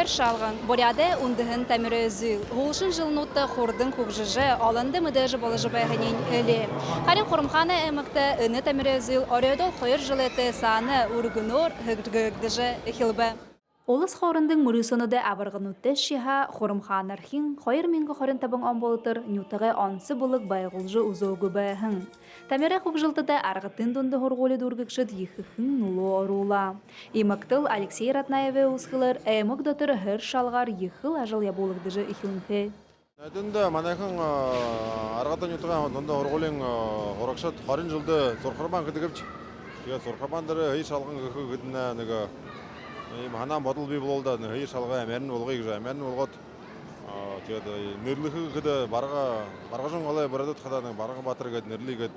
her şalğın. Boryade undığın tamirözü. Hulşun jılnutta xurdın kubjıjı. Alındı mıdajı bolıjı bayğının öli. Harin xurumxana emekte ını tamirözü. Orayodol xoyur jılete sanı urgunur hıgdgıgdıjı ihilbe. Олыс хорындың мұрысыныды абырғынутты шиха xurumxanarxin xoyır mingi xorын табын ombolutır нютығы онсы бұлық байғылжы ұзоғы байхын. Тамера құбжылтыда арғыттын дұнды хорғолы дұргықшыд ехіхін нулу орула. Имактыл Алексей Ратнаеве ұсқылыр әмік дұтыр хыр шалғар ехіл ажыл яболықдыжы ихілінхе. Дөнді манайхын арғаттан нютыға дұнды хорғолын хорақшыд харин жылды сорқырбан кідігіпч. Сорқырбандыры хей шалғын ғықы ғыдына Ханам бодол би болда хей шалга америн болгой гыжа америн болгот тиёда нэрлихи гыда баргажын голай барадат хаданың барга батыр гыд нэрлигет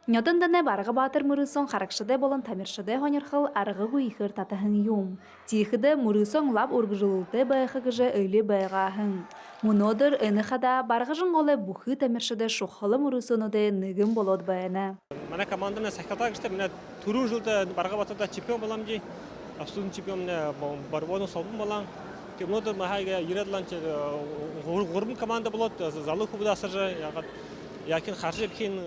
Нёдандане барга батыр мурысон харакшыде болон тамиршыде хонерхыл аргы гуйхыр татахын юм. Тихыде мурысон лап ургыжылты байхы гыжа өйлі байгахын. Мунодыр энихада баргажын голай бухы тамиршыде шухалы мурысонуде ныгын болот байына. Мана команданы сахката гышты мына турун жылда барга батырда чемпион болам жи. Абсолютно чемпион барбону солбун балан. Кемнодыр махайга иредланчы гурбун команда болот залы кубуда асыржы якин харжы бикин.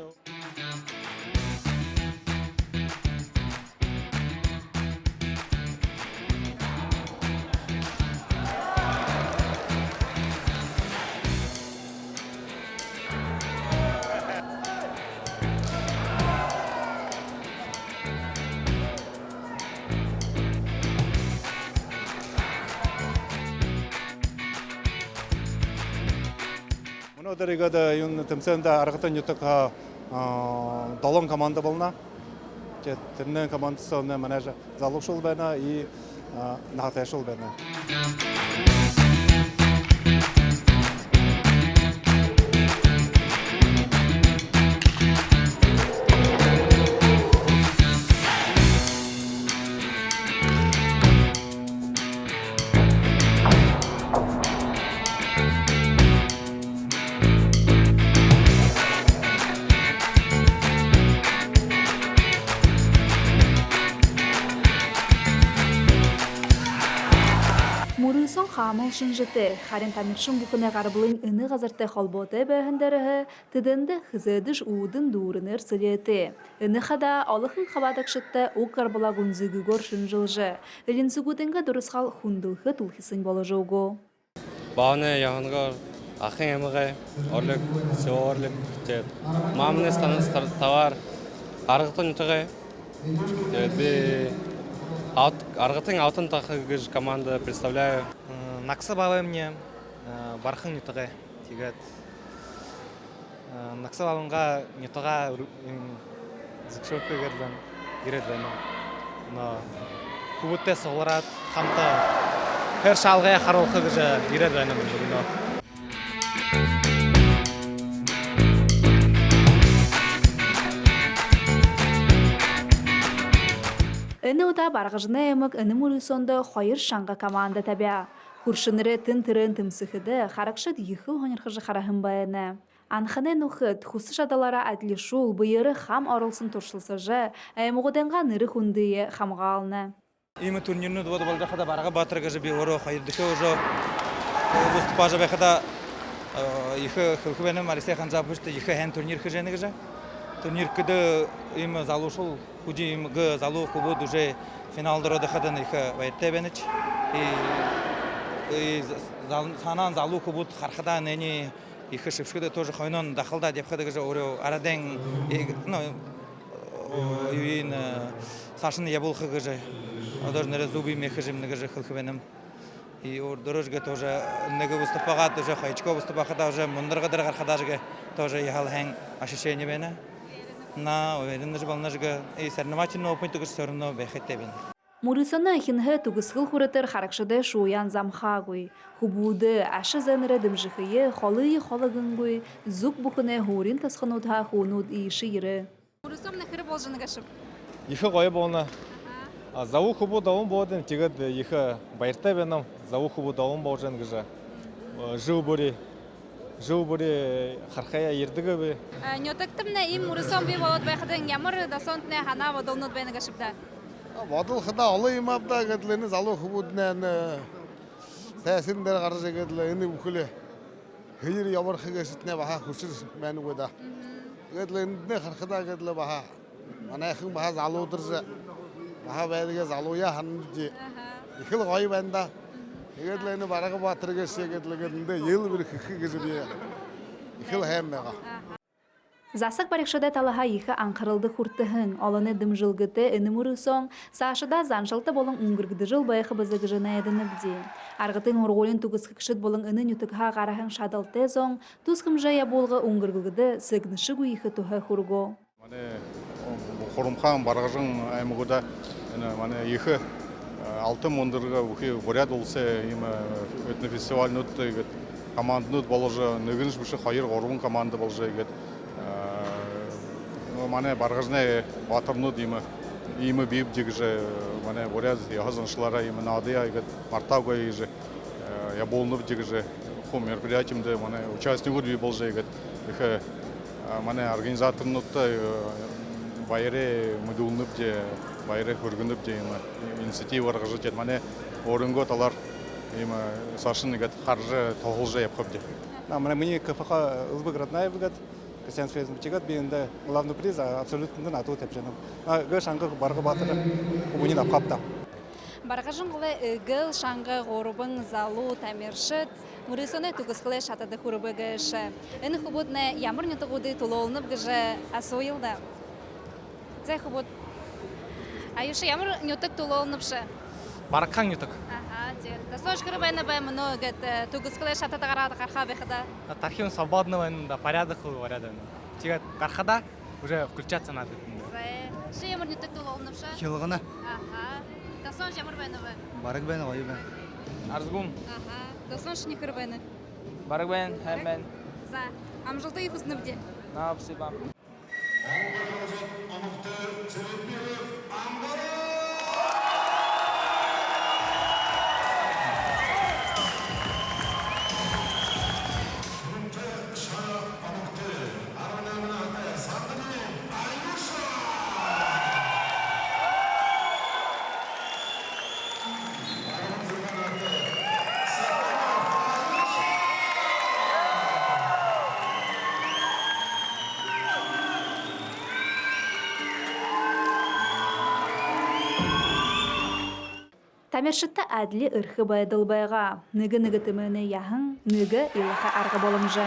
Дәрігада юн тімсенде арғытын нютыға долон команда болна. Тімнен командасы оны мәнәжі залушыл бәна и нағатайшыл бәна. Мурысон хамыл шынжыты, харин тамиршын бухыны гарбылын ыны газырты холботы бәхіндерігі, тыдынды хызыдыш уудын дуурыныр сылеті. Ыны хада алықын қабадық шытты уқ гарбыла гүнзігі гор шынжылжы. Ілін сүгудынға дұрысқал хундылғы тұлхисын болы жоғы. Бағыны яғынғар ақын еміғі, орлық, сеу орлық, мамыны станыс товар, арғытын үтіғі, Аргытың алтын тахыгыж команда представляю. Наксы бабы мне бархын нютыгы тигет. Наксы бабынға нютыга зикшөпке керден. Но кубутте соғларат хамта хер шалғая харолқы гыжы керден. Ыны ута барғыжыны эмік ыны мұрысонды қойыр шаңға команда табя. Хуршыныры тын-тырын тымсықыды харакшыд ехіл хонерхыжы харахын байыны. Анханы нұхыд, хусы жадалара әтлішул бұйыры хам арылсын тұршылсыжы, әймұғыденға ныры хундыйы хамға алыны. Имы турнирны дуады балдақада барға батырғыжы бі оры қойырдықы ұжы выступажы бәқіда ехі хылқыбәнім Алексей Ханзапышты ехі ән турнир хыжені гыжы. Турнир кыды имы залушыл Худи имгы залу кубуд уже финалдыры дыхадан их вайтте бенич. И санан залу кубуд хархада нени их шипшкыды тоже хойнон дахалда деп хады гыжы орё араден ну юин сашын ябулхы гыжы. Одор нере зуби мехыжим негыжы хылхыбенем. И ордорожга тоже неге выступага тоже хайчко выступага уже мундыргыдыр гархадажга тоже ехал хэн ощущение бене. На уверенность балнажга и соревновательный опыт тугыс сорно бехеттебин. Мурысаны хинхе тугысхыл хурытыр харакшыды шуян замхагуй. Хубуды ашы зэныры дымжыхые холые холагынгуй зук бухыны хурин тасханутха хунуд и шииры. Мурысом нахыры болжыны гашып. Ехі қойы болна. Заву хубу даун болдың тегід ехі байыртабенім заву хубу даун болжын гыжа. Жыл бұри қарқая ердігі бі. Нетіктімні им мұрысон бі болот байқыдың ямыр да сонтіне хана водолнут бәйні гашыпта. Водол хыда олы имабда гыдлыны залу хубуднен тайсан дээр гарч игээд л энэ бүхэл хэр ямар хэгэсэтнэ баха хүсэл байна уу да. Тэгээд л энднээ харахадаа гээд л баха манайхан баха залуудар баха байдгаа залууя хандж их л гоё байна да. Тэгээд л энэ Баргабаатаргээс гээд л эндээ ел бэр хэх гэж би их л хайм байгаа. Засак барикшада талаха ихе анқарылды хуртыхын, оланы дымжылгыты үнімірі соң, сашыда заншылты болың үңгіргіді жыл байқы бізігі жына едіні бді. Арғытын ұрғолын түгіскі кішіт болың үні нүтікға қарахын шадылты соң, тұзқым жая болғы үңгіргіді сігніші гүйіхі тұхы хұрго. Құрымқан барғыжың аймығыда ихе алтын мұндырға ғұряд олсы өтіні фестивалін өтті командын өт болыжы, нүгініш бүші қайыр ғорбын команды болыжы мане баргажне батырнуд имы биб дигже мане боряз языншылара имы надыя игет мартауга иже я болнуп дигже ху мероприятиемде мане участник би болже игет ихе мане организаторнутта байре мудулнуп де байре хургунуп де инициатива аргажет мане орынго талар имы сашын игет харжы тогылжы япкып де мане мне КФХ ылбык родная выгод Косянский мечигат бинде главный приз абсолютно на тот эпченом. Гашанга Баргабатара кубунин апкапта. Баргажыңғылы гыл шаңғы ғорубың залу тәмершіт, мұрысыны түгісқылы шатады құрыбы ғышы. Әні құбытны ямыр нүті ғуды тұлолынып ғыжы асойылды. Зәй құбыт. Айышы ямыр нүтік тұлолыныпшы? Баракхан ютак. Да сош кырбайны бай мно гет тугускале шатата гарада карха бехда. Тархим свободного да порядок говорят. Тигат кархада уже включаться надо. Ши ямар нютек тололнувша? Хилгана. Да сош ямар байны бай? Барак байна ғой бай. Арзгун. Да сош не кырбайны. Барак бен, хэмбен. За. Амжылты ихусны бде. На спасибо. Тәмершітті әділі ұрқы байдыл байға. Нүгі тіміні яғын, нүгі иліға арғы болымжы.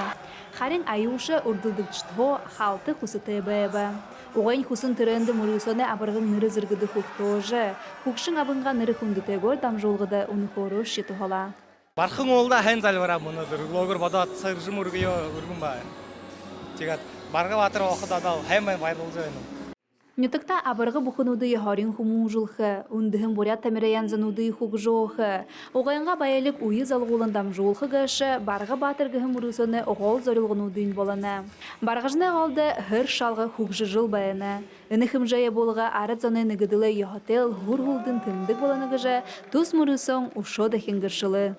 Харин айушы ұрдылдықчытхо халты құсыты байба. Оғайын құсын түренді мұрысоны абырғын нұры зіргіді құқтожы. Құқшың абынға нұры құндыты гөр дамжолғыды ұны қору шеті хола. Бархың олда хэн залвара мұныдыр. Логыр бадат сыржым ұргыйо ұргын бай. Тегат Баргабатар оқыда дал хәммен байдыл жайным. Нютыкта абырғы бұқынуды харин хуму жылқы, үндіхін борят тәмірейен зынуды хук жоқы. Оғайынға байылік уйы залғолын дам жолқы ғашы, Баргабатырғығын мұрысыны оғол зорылғынудың боланы. Барғажны қалды ғыр шалғы хукжы жыл байыны. Үніхім жайы болға арыт заны нүгіділі яхател ғұр-ғылдың тімдік боланы ғыжы, тұс мұрысын ұшо дәхін ғыршылы.